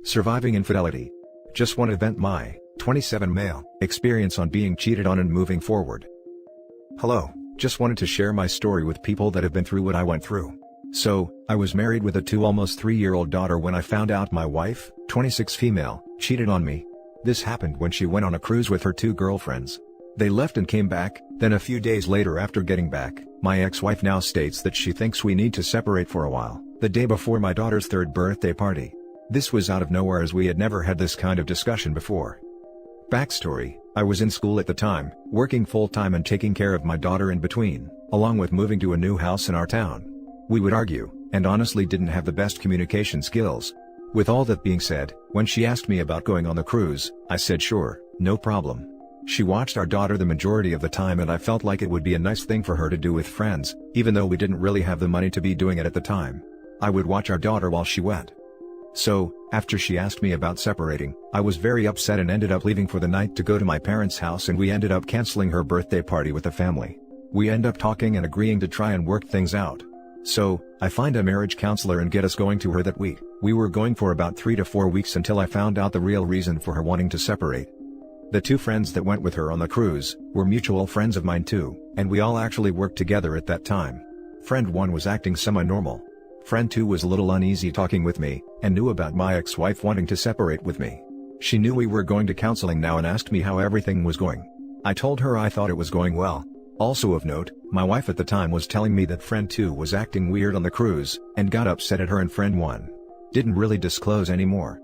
Surviving infidelity. Just want to vent my 27 male experience on being cheated on and moving forward. Hello, just wanted to share my story with people that have been through what I went through. So, I was married with a almost 3-year-old daughter when I found out my wife, 26 female, cheated on me. This happened when she went on a cruise with her 2 girlfriends. They left and came back, then a few days later after getting back, my ex-wife now states that she thinks we need to separate for a while, the day before my daughter's 3rd birthday party. This was out of nowhere as we had never had this kind of discussion before. Backstory: I was in school at the time, working full-time and taking care of my daughter in between, along with moving to a new house in our town. We would argue, and honestly didn't have the best communication skills. With all that being said, when she asked me about going on the cruise, I said sure, no problem. She watched our daughter the majority of the time and I felt like it would be a nice thing for her to do with friends, even though we didn't really have the money to be doing it at the time. I would watch our daughter while she went. So, after she asked me about separating, I was very upset and ended up leaving for the night to go to my parents' house, and we ended up canceling her birthday party with the family. We end up talking and agreeing to try and work things out. So, I find a marriage counselor and get us going to her that week. We were going for about 3 to 4 weeks until I found out the real reason for her wanting to separate. The 2 friends that went with her on the cruise were mutual friends of mine too, and we all actually worked together at that time. Friend 1 was acting semi-normal. Friend 2 was a little uneasy talking with me, and knew about my ex-wife wanting to separate with me. She knew we were going to counseling now and asked me how everything was going. I told her I thought it was going well. Also of note, my wife at the time was telling me that friend 2 was acting weird on the cruise, and got upset at her, and friend 1 didn't really disclose anymore.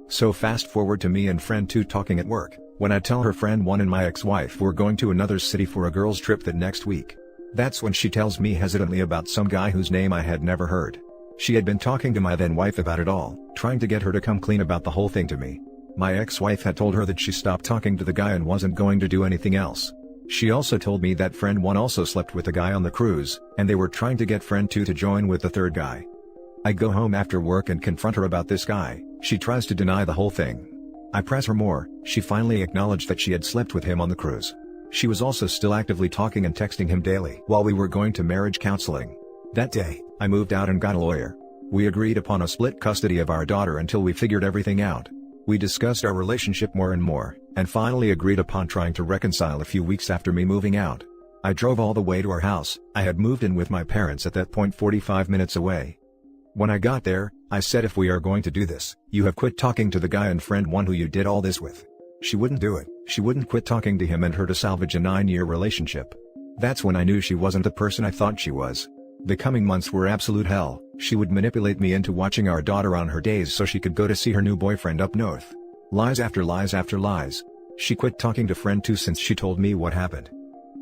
So fast forward to me and friend 2 talking at work, when I tell her friend 1 and my ex-wife were going to another city for a girls' trip that next week. That's when she tells me hesitantly about some guy whose name I had never heard. She had been talking to my then wife about it all, trying to get her to come clean about the whole thing to me. My ex-wife had told her that she stopped talking to the guy and wasn't going to do anything else. She also told me that friend 1 also slept with a guy on the cruise, and they were trying to get friend 2 to join with the 3rd guy. I go home after work and confront her about this guy. She tries to deny the whole thing. I press her more. She finally acknowledged that she had slept with him on the cruise. She was also still actively talking and texting him daily while we were going to marriage counseling. That day, I moved out and got a lawyer. We agreed upon a split custody of our daughter until we figured everything out. We discussed our relationship more and more, and finally agreed upon trying to reconcile a few weeks after me moving out. I drove all the way to our house. I had moved in with my parents at that point 45 minutes away. When I got there, I said, if we are going to do this, you have quit talking to the guy and friend 1 who you did all this with. She wouldn't do it. She wouldn't quit talking to him and her to salvage a 9-year relationship. That's when I knew she wasn't the person I thought she was. The coming months were absolute hell. She would manipulate me into watching our daughter on her days so she could go to see her new boyfriend up north. Lies after lies after lies. She quit talking to friend 2 since she told me what happened.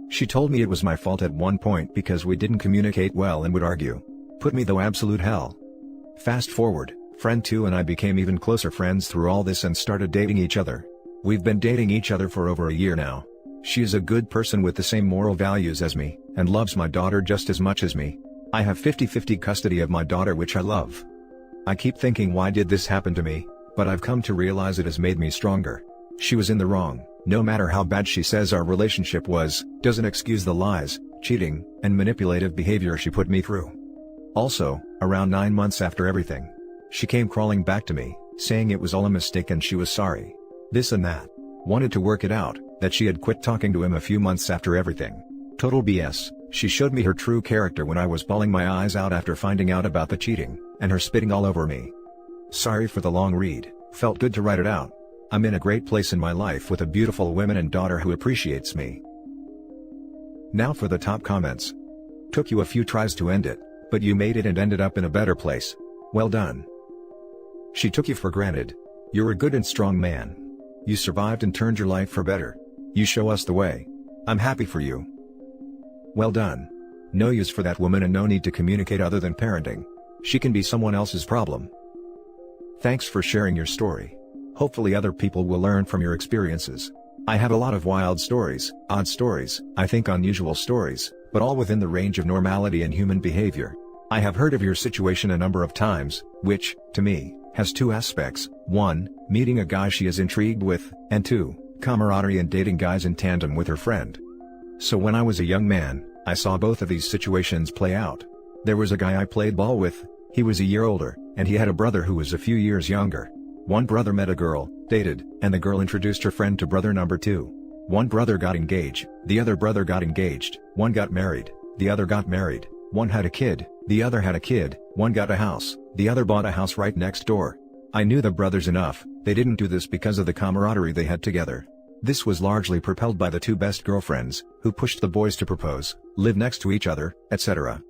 She told me it was my fault at one point because we didn't communicate well and would argue. Put me through absolute hell. Fast forward, friend 2 and I became even closer friends through all this and started dating each other. We've been dating each other for over a year now. She is a good person with the same moral values as me, and loves my daughter just as much as me. I have 50-50 custody of my daughter, which I love. I keep thinking, why did this happen to me? But I've come to realize it has made me stronger. She was in the wrong. No matter how bad she says our relationship was, doesn't excuse the lies, cheating, and manipulative behavior she put me through. Also, around 9 months after everything, she came crawling back to me, saying it was all a mistake and she was sorry. This and that. Wanted to work it out, that she had quit talking to him a few months after everything. Total BS. She showed me her true character when I was bawling my eyes out after finding out about the cheating, and her spitting all over me. Sorry for the long read, felt good to write it out. I'm in a great place in my life with a beautiful woman and daughter who appreciates me. Now for the top comments. Took you a few tries to end it, but you made it and ended up in a better place. Well done. She took you for granted. You're a good and strong man. You survived and turned your life for better. You show us the way. I'm happy for you. Well done. No use for that woman and no need to communicate other than parenting. She can be someone else's problem. Thanks for sharing your story. Hopefully other people will learn from your experiences. I have a lot of wild stories, odd stories, I think unusual stories, but all within the range of normality and human behavior. I have heard of your situation a number of times, which, to me, has 2 aspects: 1, meeting a guy she is intrigued with, and 2, camaraderie and dating guys in tandem with her friend. So when I was a young man, I saw both of these situations play out. There was a guy I played ball with. He was a year older, and he had a brother who was a few years younger. One brother met a girl, dated, and the girl introduced her friend to brother number 2. One brother got engaged, the other brother got engaged, one got married, the other got married, one had a kid, the other had a kid, one got a house, the other bought a house right next door. I knew the brothers enough, they didn't do this because of the camaraderie they had together. This was largely propelled by the 2 best girlfriends, who pushed the boys to propose, live next to each other, etc.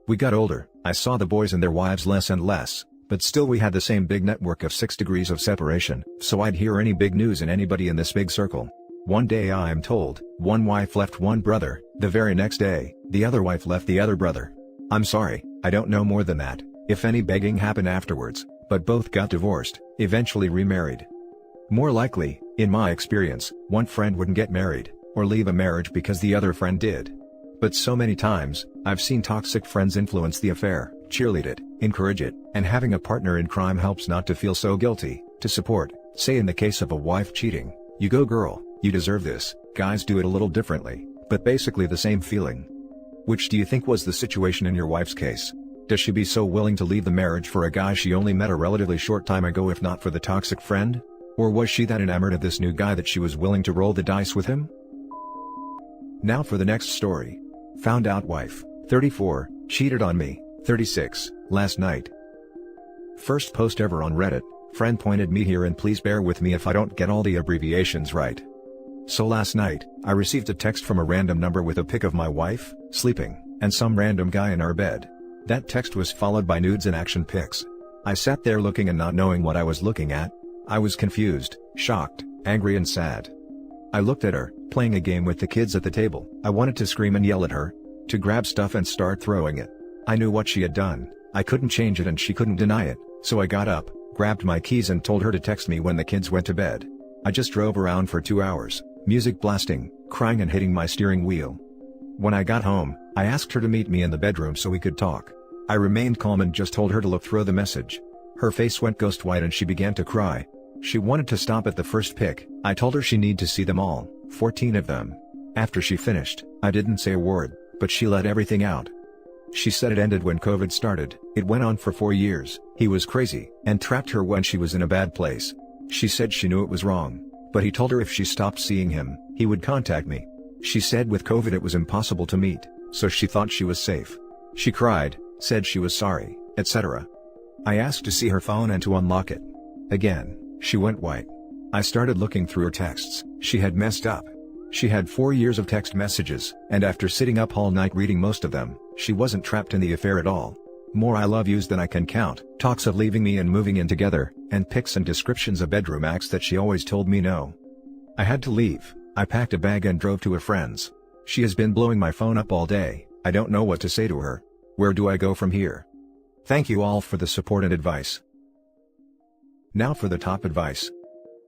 We got older, I saw the boys and their wives less and less, but still we had the same big network of 6 degrees of separation, so I'd hear any big news and anybody in this big circle. One day I am told, one wife left one brother, the very next day, the other wife left the other brother. I'm sorry, I don't know more than that, if any begging happened afterwards, but both got divorced, eventually remarried. More likely, in my experience, one friend wouldn't get married, or leave a marriage because the other friend did. But so many times, I've seen toxic friends influence the affair, cheerlead it, encourage it, and having a partner in crime helps not to feel so guilty, to support, say in the case of a wife cheating, you go girl, you deserve this. Guys do it a little differently, but basically the same feeling. Which do you think was the situation in your wife's case? Does she be so willing to leave the marriage for a guy she only met a relatively short time ago if not for the toxic friend? Or was she that enamored of this new guy that she was willing to roll the dice with him? Now for the next story. Found out wife, 34, cheated on me, 36, last night. First post ever on Reddit, friend pointed me here and please bear with me if I don't get all the abbreviations right. So last night, I received a text from a random number with a pic of my wife, sleeping, and some random guy in our bed. That text was followed by nudes and action pics. I sat there looking and not knowing what I was looking at. I was confused, shocked, angry and sad. I looked at her, playing a game with the kids at the table. I wanted to scream and yell at her, to grab stuff and start throwing it. I knew what she had done, I couldn't change it and she couldn't deny it, so I got up, grabbed my keys and told her to text me when the kids went to bed. I just drove around for 2 hours, music blasting, crying and hitting my steering wheel. When I got home, I asked her to meet me in the bedroom so we could talk. I remained calm and just told her to look through the message. Her face went ghost white and she began to cry. She wanted to stop at the first pic. I told her she need to see them all, 14 of them. After she finished, I didn't say a word, but she let everything out. She said it ended when COVID started, it went on for 4 years, he was crazy, and trapped her when she was in a bad place. She said she knew it was wrong, but he told her if she stopped seeing him, he would contact me. She said with COVID it was impossible to meet, so she thought she was safe. She cried, said she was sorry, etc. I asked to see her phone and to unlock it. Again, she went white. I started looking through her texts. She had messed up. She had 4 years of text messages, and after sitting up all night reading most of them, she wasn't trapped in the affair at all. More I love yous than I can count, talks of leaving me and moving in together, and pics and descriptions of bedroom acts that she always told me no. I had to leave. I packed a bag and drove to a friend's. She has been blowing my phone up all day. I don't know what to say to her. Where do I go from here? Thank you all for the support and advice. Now for the top advice.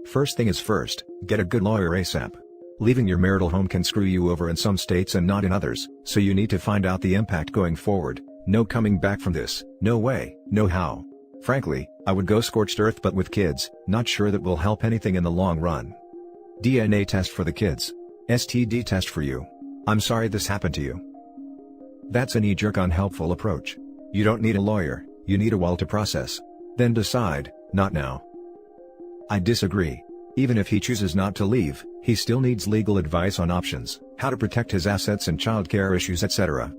First thing is first, get a good lawyer ASAP. Leaving your marital home can screw you over in some states and not in others, so you need to find out the impact going forward. No coming back from this, no way, no how. Frankly, I would go scorched earth but with kids, not sure that will help anything in the long run. DNA test for the kids. STD test for you. I'm sorry this happened to you. That's a knee-jerk unhelpful approach. You don't need a lawyer, you need a while to process. Then decide, not now. I disagree. Even if he chooses not to leave, he still needs legal advice on options, how to protect his assets and childcare issues, etc.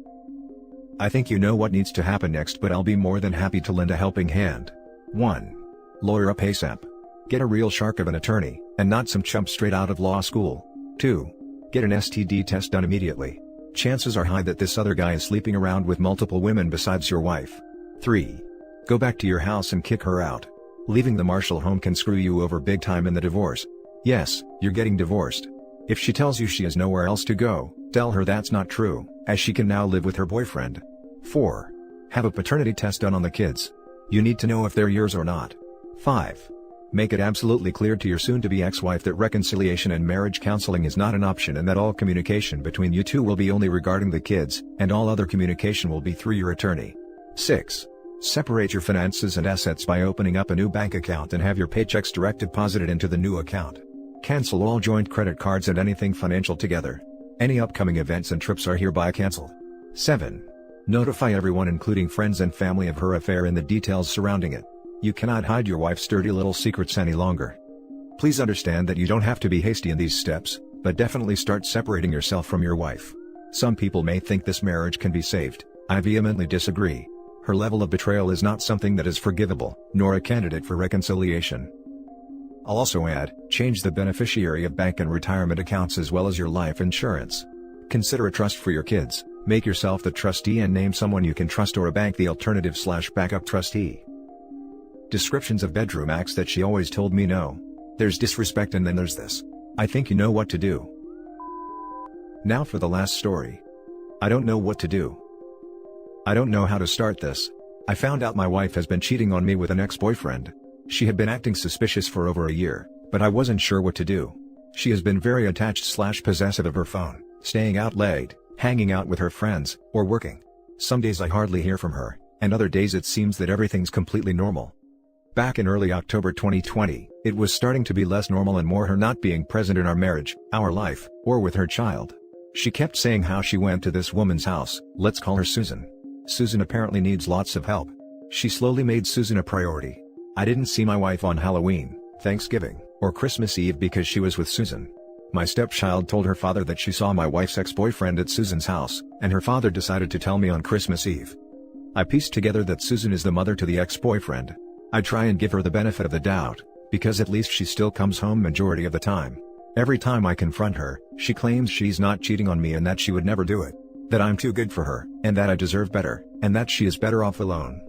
I think you know what needs to happen next, but I'll be more than happy to lend a helping hand. 1. Lawyer up ASAP. Get a real shark of an attorney, and not some chump straight out of law school. 2. Get an STD test done immediately. Chances are high that this other guy is sleeping around with multiple women besides your wife. 3. Go back to your house and kick her out. Leaving the Marshall home can screw you over big time in the divorce. Yes, you're getting divorced. If she tells you she has nowhere else to go, tell her that's not true, as she can now live with her boyfriend. 4. Have a paternity test done on the kids. You need to know if they're yours or not. 5. Make it absolutely clear to your soon-to-be ex-wife that reconciliation and marriage counseling is not an option and that all communication between you two will be only regarding the kids, and all other communication will be through your attorney. 6. Separate your finances and assets by opening up a new bank account and have your paychecks direct deposited into the new account. Cancel all joint credit cards and anything financial together. Any upcoming events and trips are hereby canceled. 7. Notify everyone including friends and family of her affair and the details surrounding it. You cannot hide your wife's dirty little secrets any longer. Please understand that you don't have to be hasty in these steps, but definitely start separating yourself from your wife. Some people may think this marriage can be saved. I vehemently disagree. Her level of betrayal is not something that is forgivable, nor a candidate for reconciliation. I'll also add, change the beneficiary of bank and retirement accounts as well as your life insurance. Consider a trust for your kids, make yourself the trustee and name someone you can trust or a bank the alternative/backup trustee. Descriptions of bedroom acts that she always told me no. There's disrespect and then there's this. I think you know what to do. Now for the last story. I don't know what to do. I don't know how to start this. I found out my wife has been cheating on me with an ex-boyfriend. She had been acting suspicious for over a year, but I wasn't sure what to do. She has been very attached/possessive of her phone, staying out late, hanging out with her friends, or working. Some days I hardly hear from her, and other days it seems that everything's completely normal. Back in early October 2020, it was starting to be less normal and more her not being present in our marriage, our life, or with her child. She kept saying how she went to this woman's house, let's call her Susan. Susan apparently needs lots of help. She slowly made Susan a priority. I didn't see my wife on Halloween, Thanksgiving, or Christmas Eve because she was with Susan. My stepchild told her father that she saw my wife's ex-boyfriend at Susan's house, and her father decided to tell me on Christmas Eve. I pieced together that Susan is the mother to the ex-boyfriend. I try and give her the benefit of the doubt, because at least she still comes home majority of the time. Every time I confront her, she claims she's not cheating on me and that she would never do it. That I'm too good for her, and that I deserve better, and that she is better off alone.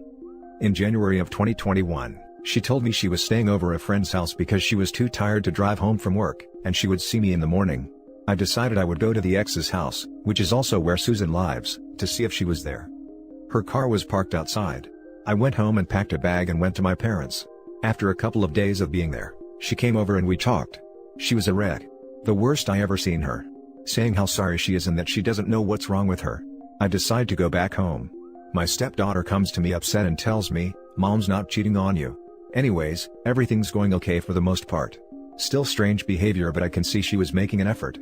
In January of 2021, she told me she was staying over a friend's house because she was too tired to drive home from work, and she would see me in the morning. I decided I would go to the ex's house, which is also where Susan lives, to see if she was there. Her car was parked outside. I went home and packed a bag and went to my parents. After a couple of days of being there, she came over and we talked. She was a wreck. The worst I ever seen her. Saying how sorry she is and that she doesn't know what's wrong with her. I decide to go back home. My stepdaughter comes to me upset and tells me, "Mom's not cheating on you." Anyways, everything's going okay for the most part. Still strange behavior, but I can see she was making an effort.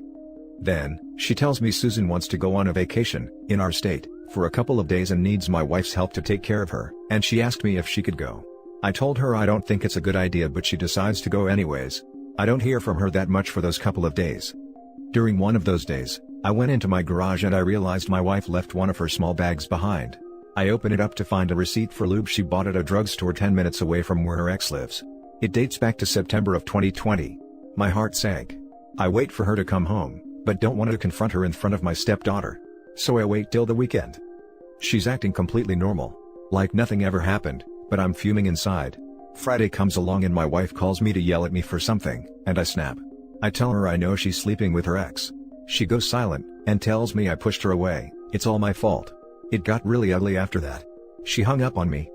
Then, she tells me Susan wants to go on a vacation, in our state, for a couple of days and needs my wife's help to take care of her, and she asked me if she could go. I told her I don't think it's a good idea, but she decides to go anyways. I don't hear from her that much for those couple of days. During one of those days, I went into my garage and I realized my wife left one of her small bags behind. I open it up to find a receipt for lube she bought at a drugstore 10 minutes away from where her ex lives. It dates back to September of 2020. My heart sank. I wait for her to come home, but don't want to confront her in front of my stepdaughter. So I wait till the weekend. She's acting completely normal, like nothing ever happened, but I'm fuming inside. Friday comes along and my wife calls me to yell at me for something, and I snap. I tell her I know she's sleeping with her ex. She goes silent, and tells me I pushed her away. It's all my fault. It got really ugly after that. She hung up on me.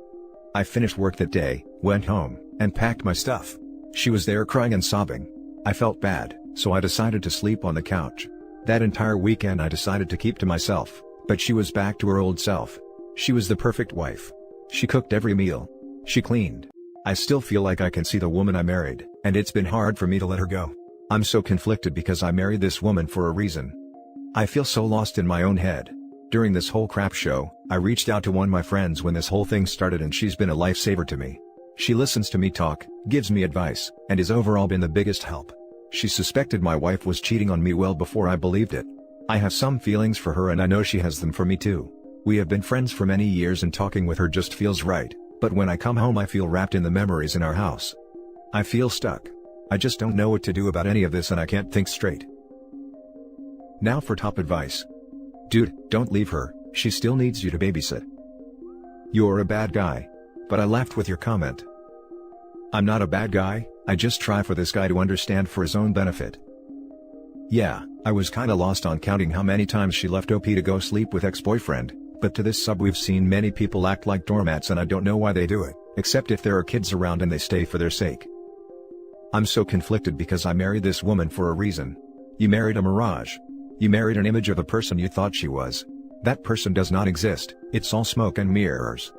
I finished work that day, went home, and packed my stuff. She was there crying and sobbing. I felt bad, so I decided to sleep on the couch. That entire weekend I decided to keep to myself, but she was back to her old self. She was the perfect wife. She cooked every meal. She cleaned. I still feel like I can see the woman I married, and it's been hard for me to let her go. I'm so conflicted because I married this woman for a reason. I feel so lost in my own head. During this whole crap show, I reached out to one of my friends when this whole thing started, and she's been a lifesaver to me. She listens to me talk, gives me advice, and has overall been the biggest help. She suspected my wife was cheating on me well before I believed it. I have some feelings for her and I know she has them for me too. We have been friends for many years and talking with her just feels right, but when I come home I feel wrapped in the memories in our house. I feel stuck. I just don't know what to do about any of this and I can't think straight. Now for top advice. Dude, don't leave her, she still needs you to babysit. You're a bad guy. But I laughed with your comment. I'm not a bad guy, I just try for this guy to understand for his own benefit. Yeah, I was kinda lost on counting how many times she left OP to go sleep with ex-boyfriend, but to this sub we've seen many people act like doormats and I don't know why they do it, except if there are kids around and they stay for their sake. I'm so conflicted because I married this woman for a reason. You married a mirage. You married an image of a person you thought she was. That person does not exist, it's all smoke and mirrors.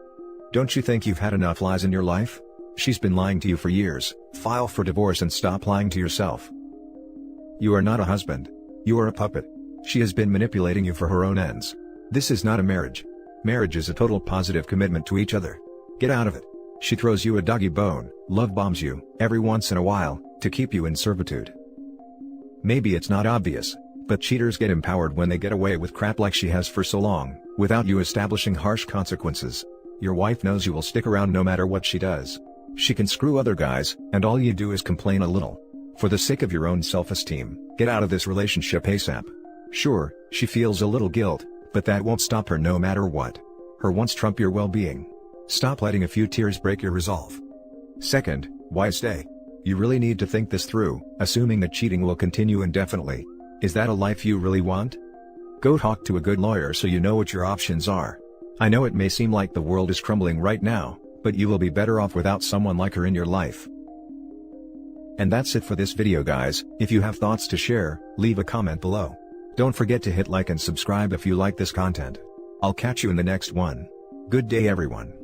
Don't you think you've had enough lies in your life? She's been lying to you for years. File for divorce and stop lying to yourself. You are not a husband. You are a puppet. She has been manipulating you for her own ends. This is not a marriage. Marriage is a total positive commitment to each other. Get out of it. She throws you a doggy bone, love bombs you, every once in a while, to keep you in servitude. Maybe it's not obvious, but cheaters get empowered when they get away with crap like she has for so long, without you establishing harsh consequences. Your wife knows you will stick around no matter what she does. She can screw other guys, and all you do is complain a little. For the sake of your own self-esteem, get out of this relationship ASAP. Sure, she feels a little guilt, but that won't stop her no matter what. Her wants trump your well-being. Stop letting a few tears break your resolve. Second, why stay? You really need to think this through, assuming that cheating will continue indefinitely. Is that a life you really want? Go talk to a good lawyer so you know what your options are. I know it may seem like the world is crumbling right now, but you will be better off without someone like her in your life. And that's it for this video, guys. If you have thoughts to share, leave a comment below. Don't forget to hit like and subscribe if you like this content. I'll catch you in the next one. Good day everyone.